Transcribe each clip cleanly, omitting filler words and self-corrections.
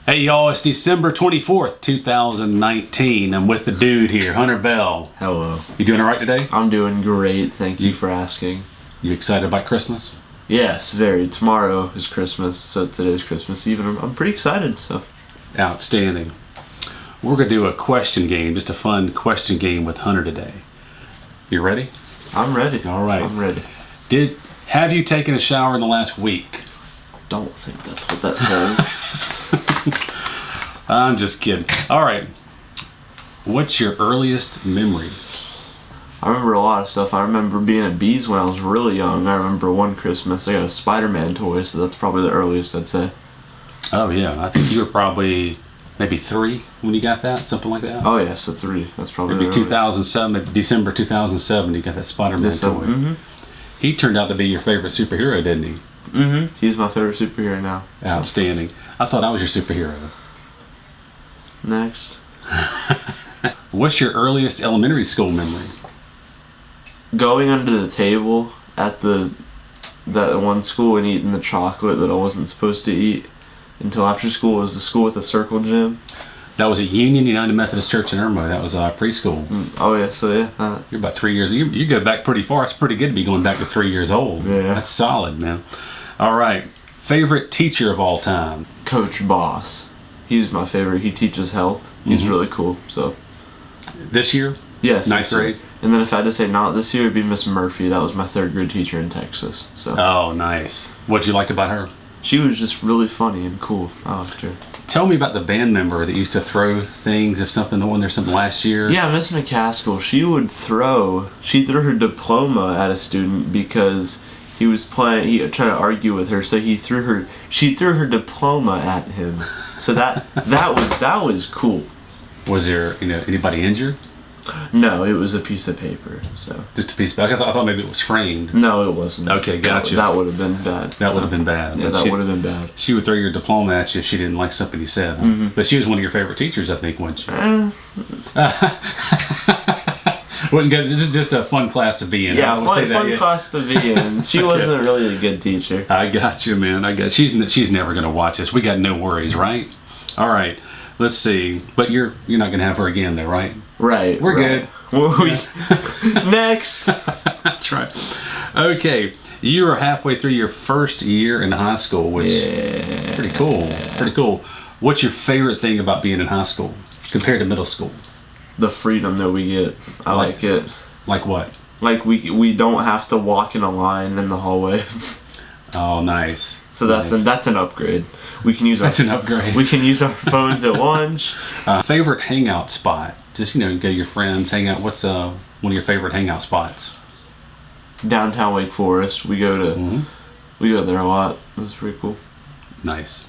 Hey y'all, it's December 24th, 2019. I'm with the dude here, Hunter Bell. Hello. You doing all right today? I'm doing great, thank you for asking. You excited about Christmas? Yes, very. Tomorrow is Christmas, so today's Christmas Eve, and I'm pretty excited, so. Outstanding. We're going to do a question game, just a fun question game with Hunter today. You ready? I'm ready. All right. I'm ready. Have you taken a shower in the last week? Don't think that's what that says. I'm just kidding. All right. What's your earliest memory? I remember a lot of stuff. I remember being at Bees when I was really young. I remember one Christmas I got a Spider-Man toy, so that's probably the earliest I'd say. Oh yeah, I think you were probably maybe 3 when you got that, something like that. Oh yeah, so 3. That's probably Maybe the 2007, maybe December 2007. You got that Spider-Man toy. Mm-hmm. He turned out to be your favorite superhero, didn't he? Mm-hmm. He's my favorite superhero now. So. Outstanding. I thought I was your superhero. Next. What's your earliest elementary school memory? Going under the table at that one school and eating the chocolate that I wasn't supposed to eat until after school. It was the school with the circle gym. That was at Union United Methodist Church in Irmo. That was preschool. Oh yeah, so yeah. You're about 3 years. You go back pretty far. It's pretty good to be going back to 3 years old. Yeah. That's solid, man. All right. Favorite teacher of all time? Coach Boss. He's my favorite. He teaches health. He's really cool. So. This year? Yes. Ninth grade? And then if I had to say not this year, it'd be Miss Murphy. That was my 3rd grade teacher in Texas. So. Oh, nice. What'd you like about her? She was just really funny and cool. I liked her. Tell me about the band member that used to throw things if something when there's something last year. Yeah, Miss McCaskill. She threw her diploma at a student because he was playing. He tried to argue with her, so she threw her diploma at him. So that was cool. Was there anybody injured? No, it was a piece of paper. So just a piece of paper. I thought maybe it was framed. No, it wasn't. Okay, gotcha. That would have been bad. That would have been bad. Yeah, that would have been bad. She would throw your diploma at you if she didn't like something you said. Huh? But she was one of your favorite teachers, I think, wasn't she? Wouldn't go. This is just a fun class to be in. Yeah, fun class to be in. She wasn't really a good teacher. I got you, man. I got. She's never gonna watch us. We got no worries, right? All right. Let's see. But you're not gonna have her again, though, right? Right. We're good. Next. That's right. Okay. You are halfway through your first year in high school, which is pretty cool. Pretty cool. What's your favorite thing about being in high school compared to middle school? The freedom that we get. I like it. Like what? Like we don't have to walk in a line in the hallway. Oh, nice. So that's an upgrade. We can use an upgrade. We can use our phones at lunch. Favorite hangout spot? Just go to your friends, hang out. What's one of your favorite hangout spots? Downtown Wake Forest. We go there a lot. That's pretty cool. Nice.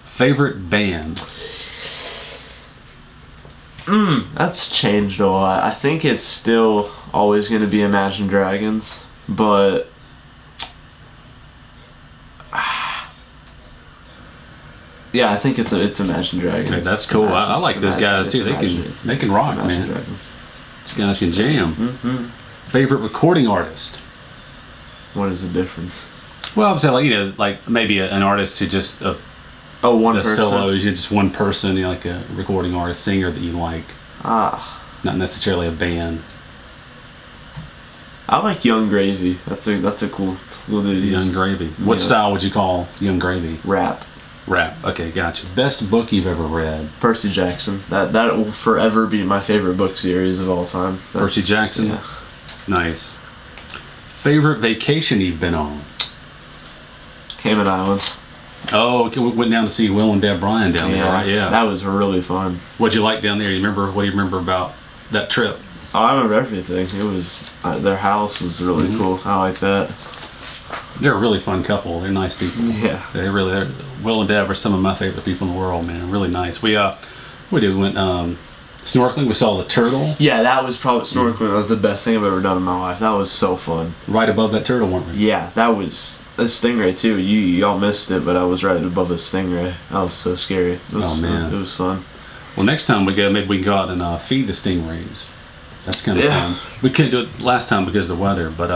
Favorite band? That's changed a lot. I think it's still always going to be Imagine Dragons, but yeah, I think it's Imagine Dragons. Okay, that's cool. I like those guys too. They can rock, man. Dragons. These guys can jam. Mm-hmm. Favorite recording artist? What is the difference? Well, I'm saying like maybe an artist who just one the person. solos. You're just one person. Like a recording artist, singer that you like. Not necessarily a band. I like Young Gravy. That's a cool dude. Young Gravy. What style would you call Young Gravy? Rap. Okay, gotcha. Best book you've ever read? Percy Jackson. That will forever be my favorite book series of all time. Percy Jackson? Yeah. Nice. Favorite vacation you've been on? Cayman Islands. Oh, we went down to see Will and Deb Bryan down there, right? Yeah. That was really fun. What'd you like down there? What do you remember about that trip? Oh, I remember everything. It was their house was really cool. I like that. They're a really fun couple. They're nice people. Yeah. They're Will and Deb are some of my favorite people in the world, man. Really nice. We went snorkeling. We saw the turtle. Yeah, that was probably snorkeling. That was the best thing I've ever done in my life. That was so fun. Right above that turtle, weren't we? Yeah, that was a stingray too. Y'all missed it, but I was right above a stingray. That was so scary. Oh man, it was fun. Well, next time we go, maybe we can go out and feed the stingrays. That's kind of fun. We couldn't do it last time because of the weather, but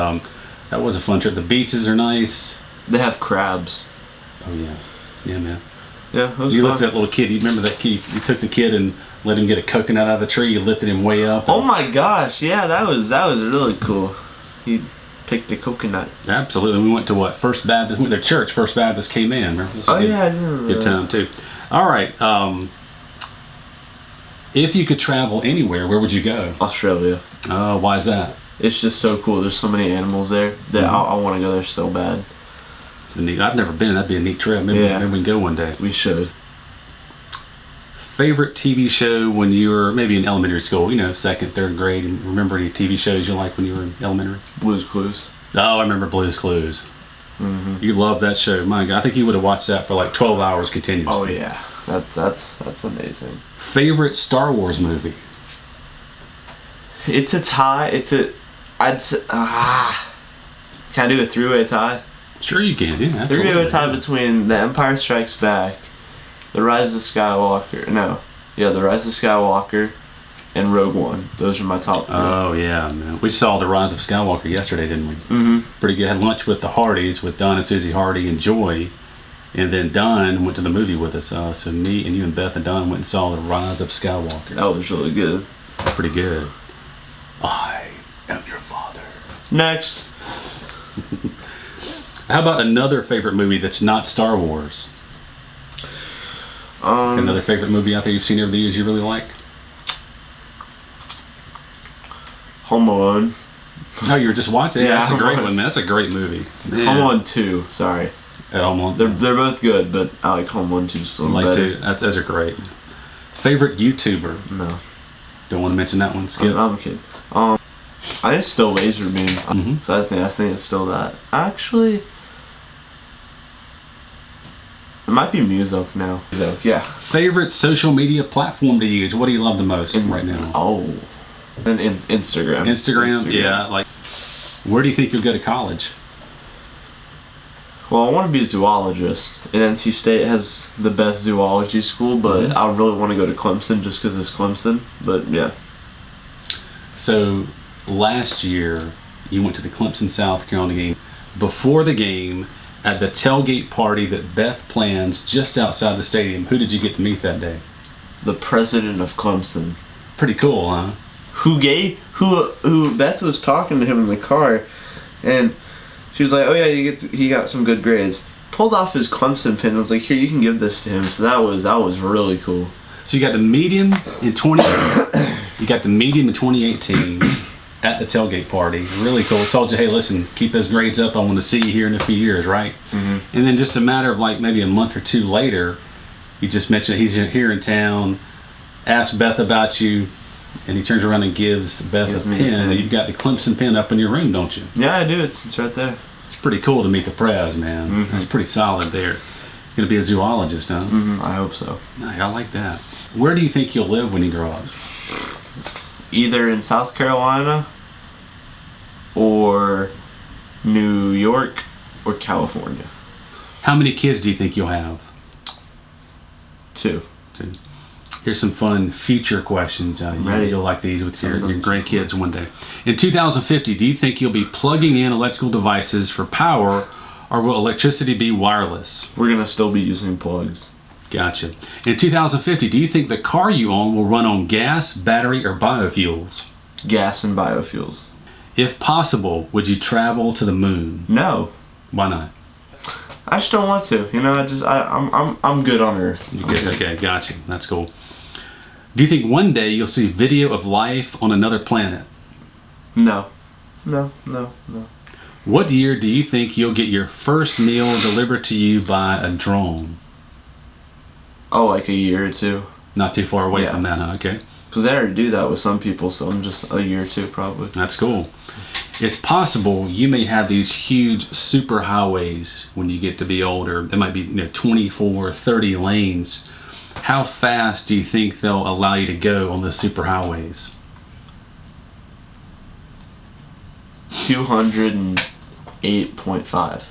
that was a fun trip. The beaches are nice. They have crabs. Oh yeah, yeah, man. Yeah, it was You fun. looked at that little kid. You remember that kid? You took the kid and let him get a coconut out of the tree. You lifted him way up. Oh my gosh, yeah, that was really cool. He picked a coconut. Absolutely. We went to what? First Baptist. We went to church. First Baptist came in. Remember? This was Oh good, yeah, I remember good that. time too. All right. If you could travel anywhere, where would you go? Australia. Oh, why is that? It's just so cool. There's so many animals there that I want to go there so bad. I've never been. That'd be a neat trip. Maybe we can go one day. We should. Favorite TV show when you were maybe in elementary school? You know, second, third grade. And remember any TV shows you liked when you were in elementary? Blue's Clues. Oh, I remember Blue's Clues. You loved that show. My God, I think you would have watched that for like 12 hours continuously. Oh yeah, that's amazing. Favorite Star Wars movie? It's a tie. I'd say, can I do a three-way tie? Sure you can, yeah. Three-way tie between The Empire Strikes Back, The Rise of Skywalker. The Rise of Skywalker, and Rogue One. Those are my top three. Oh yeah, man. We saw The Rise of Skywalker yesterday, didn't we? Mm-hmm. Pretty good. Had lunch with the Hardys, with Don and Susie Hardy and Joy. And then Don went to the movie with us. So me and you and Beth and Don went and saw The Rise of Skywalker. That was really good. Pretty good. I am your father. Next. How about another favorite movie that's not Star Wars? Another favorite movie out there you've seen over the years you really like? Home Alone. Oh, you were just watching it? Yeah, That's a Home great Alone. one, man. That's a great movie. Man. Home Alone 2. Sorry. Home Alone. They're both good, but I like Home Alone 2 just a little like better. to. Those are great. Favorite YouTuber? No. Don't want to mention that one. Skip. I'm kidding. I think it's still Laser Beam. Mhm. So I think it's still that. Actually, it might be Muso now. Muso, yeah. Favorite social media platform to use? What do you love the most right now? Oh. Then Instagram. Instagram. Yeah. Like, where do you think you'll go to college? Well, I want to be a zoologist. And NC State has the best zoology school, but I really want to go to Clemson just because it's Clemson. But yeah. So, last year, you went to the Clemson South Carolina game. Before the game, at the tailgate party that Beth plans just outside the stadium, who did you get to meet that day? The president of Clemson. Pretty cool, huh? Who Beth was talking to him in the car, and she was like, "Oh yeah, he got some good grades." Pulled off his Clemson pin and was like, "Here, you can give this to him." So that was really cool. So you got to meet him in 2018 at the tailgate party. Really cool. Told you, hey, listen, keep those grades up. I want to see you here in a few years, right? Mm-hmm. And then just a matter of like maybe a month or two later, you just mentioned he's here in town. Asked Beth about you, and he turns around and gives Beth a pin. You've got the Clemson pin up in your room, don't you? Yeah, I do. It's right there. It's pretty cool to meet the Prez, man. Mm-hmm. That's pretty solid there. Gonna be a zoologist, huh? Mm-hmm. I hope so. I like that. Where do you think you'll live when you grow up? Either in South Carolina or New York or California. How many kids do you think you'll have? 2. Here's some fun future questions. You'll like these with your grandkids one day. In 2050, do you think you'll be plugging in electrical devices for power, or will electricity be wireless? We're going to still be using plugs. Gotcha. In 2050, do you think the car you own will run on gas, battery, or biofuels? Gas and biofuels. If possible, would you travel to the moon? No. Why not? I just don't want to. You know, I'm good on Earth. You're good. Okay, gotcha. That's cool. Do you think one day you'll see video of life on another planet? No. What year do you think you'll get your first meal delivered to you by a drone? Oh, like a year or two. Not too far away from that, huh? Okay. Because they already do that with some people, so I'm just a year or two probably. That's cool. It's possible you may have these huge super highways when you get to be older. There might be 24, 30 lanes. How fast do you think they'll allow you to go on the super highways? 208.5.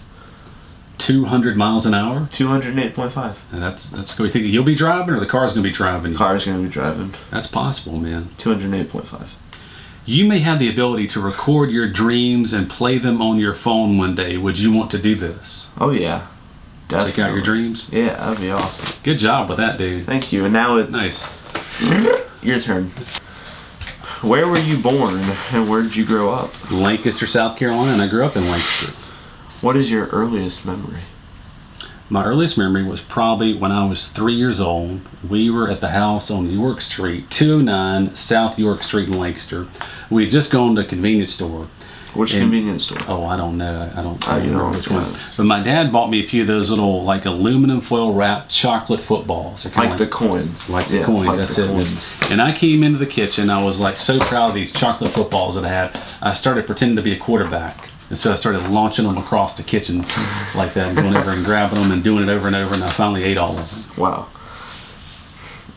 200 miles an hour? 208.5. That's cool. You think you'll be driving or the car's going to be driving you? Car's going to be driving. That's possible, man. 208.5. You may have the ability to record your dreams and play them on your phone one day. Would you want to do this? Oh yeah. Definitely. Check out your dreams. Yeah, that'd be awesome. Good job with that, dude. Thank you. And now it's Nice. your turn. Where were you born and where did you grow up? Lancaster, South Carolina, and I grew up in Lancaster. What is your earliest memory? My earliest memory was probably when I was 3 years old. We were at the house on York Street, 209 South York Street in Lancaster. We had just gone to a convenience store. Which convenience store? Oh, I don't know. I don't You remember know which one. But my dad bought me a few of those little like aluminum foil wrapped chocolate footballs. They're kinda Like the coins. Like the coins, like that's the it. coins. And I came into the kitchen. I was like so proud of these chocolate footballs that I had. I started pretending to be a quarterback. And so I started launching them across the kitchen like that, and going over and grabbing them and doing it over and over. And I finally ate all of them. Wow.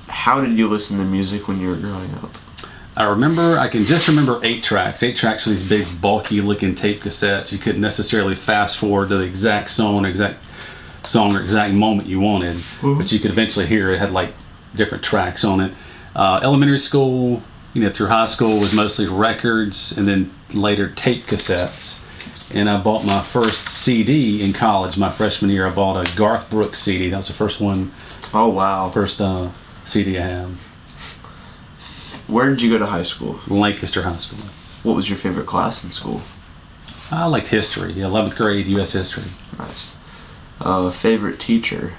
How did you listen to music when you were growing up? I can just remember 8 tracks. 8 tracks were these big, bulky looking tape cassettes. You couldn't necessarily fast forward to the exact song or exact moment you wanted, but you could eventually hear it had like different tracks on it. Elementary school, through high school was mostly records, and then later tape cassettes. And I bought my first CD in college. My freshman year, I bought a Garth Brooks CD. That was the first one. Oh, wow. First CD I had. Where did you go to high school? Lancaster High School. What was your favorite class in school? I liked history. 11th grade, U.S. history. Nice. Favorite teacher?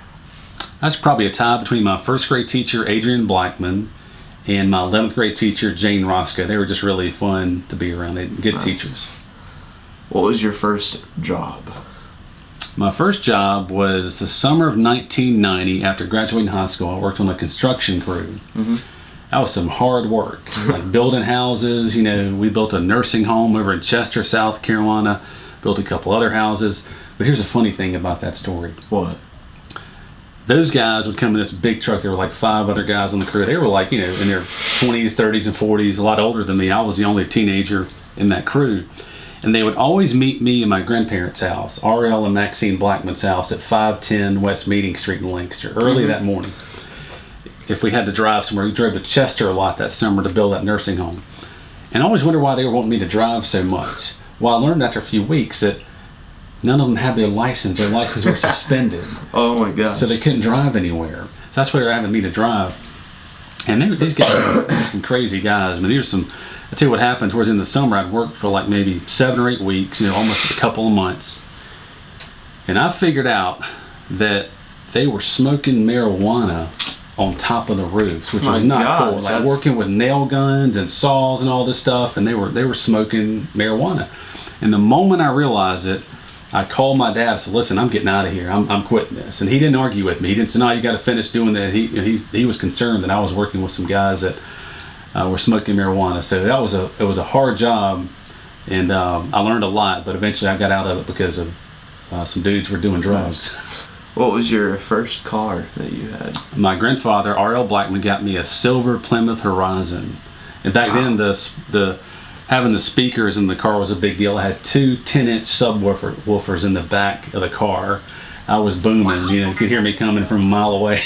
That's probably a tie between my first grade teacher, Adrian Blackman, and my 11th grade teacher, Jane Roscoe. They were just really fun to be around. They were good teachers. What was your first job? My first job was the summer of 1990. After graduating high school, I worked on a construction crew. Mm-hmm. That was some hard work, like building houses. We built a nursing home over in Chester, South Carolina, built a couple other houses. But here's a funny thing about that story. What? Those guys would come in this big truck. There were like 5 other guys on the crew. They were like, in their 20s, 30s, and 40s, a lot older than me. I was the only teenager in that crew. And they would always meet me in my grandparents' house, R.L. and Maxine Blackman's house at 510 West Meeting Street in Lancaster, early that morning. If we had to drive somewhere, we drove to Chester a lot that summer to build that nursing home. And I always wondered why they were wanting me to drive so much. Well, I learned after a few weeks that none of them had their license. Their licenses were suspended. Oh my gosh. So they couldn't drive anywhere. So that's why they were having me to drive. And these guys were some crazy guys. I mean, I'll tell you what happened towards the end of the summer. I'd worked for like maybe 7 or 8 weeks, almost a couple of months. And I figured out that they were smoking marijuana on top of the roofs, which was not cool. Like working with nail guns and saws and all this stuff, and they were smoking marijuana. And the moment I realized it, I called my dad and said, "Listen, I'm getting out of here. I'm quitting this." And he didn't argue with me. He didn't say, "No, you got to finish doing that." He was concerned that I was working with some guys that were smoking marijuana. So it was a hard job, and I learned a lot. But eventually, I got out of it because of some dudes were doing drugs. What was your first car that you had? My grandfather, R.L. Blackman, got me a silver Plymouth Horizon. And back then, the having the speakers in the car was a big deal. I had 2 10-inch subwoofers in the back of the car. I was booming. You could hear me coming from a mile away.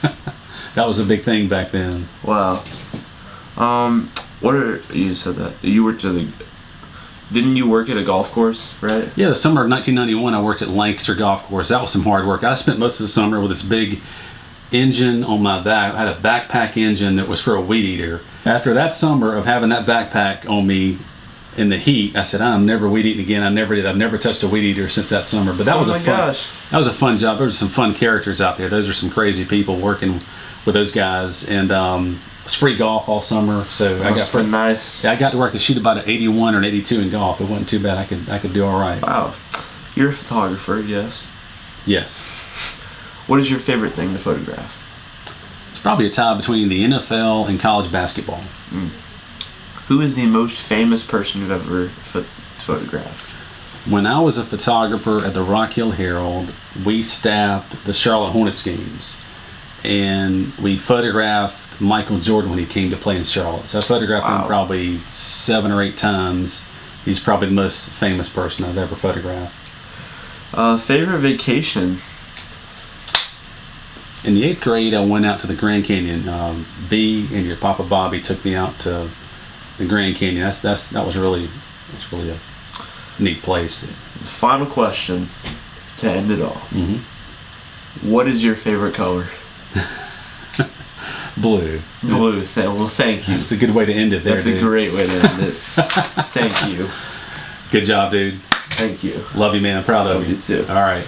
That was a big thing back then. Wow. You said that you worked didn't you work at a golf course, right? Yeah, the summer of 1991, I worked at Lancaster Golf Course. That was some hard work. I spent most of the summer with this big engine on my back. I had a backpack engine that was for a weed eater. After that summer of having that backpack on me in the heat, I said, I'm never weed eating again. I never did. I've never touched a weed eater since that summer. But that was that was a fun job. There were some fun characters out there. Those are some crazy people working with those guys. And it was free golf all summer, so I got nice. Yeah, I got to work and shoot about an 81 or an 82 in golf. It wasn't too bad. I could do all right. Wow, you're a photographer, yes? Yes. What is your favorite thing to photograph? It's probably a tie between the NFL and college basketball. Who is the most famous person you've ever photographed? When I was a photographer at the Rock Hill Herald, we staffed the Charlotte Hornets games, and we photographed Michael Jordan when he came to play in Charlotte. So I photographed him probably 7 or 8 times. He's probably the most famous person I've ever photographed. Favorite vacation? In the 8th grade, I went out to the Grand Canyon. B and your Papa Bobby took me out to the Grand Canyon. That was really a neat place. Final question to end it all. Mm-hmm. What is your favorite color? Blue. Blue. Well, thank you. That's a good way to end it there, That's dude. a great way to end it. Thank you. Good job, dude. Thank you. Love you, man. I'm proud of Love you too. All right.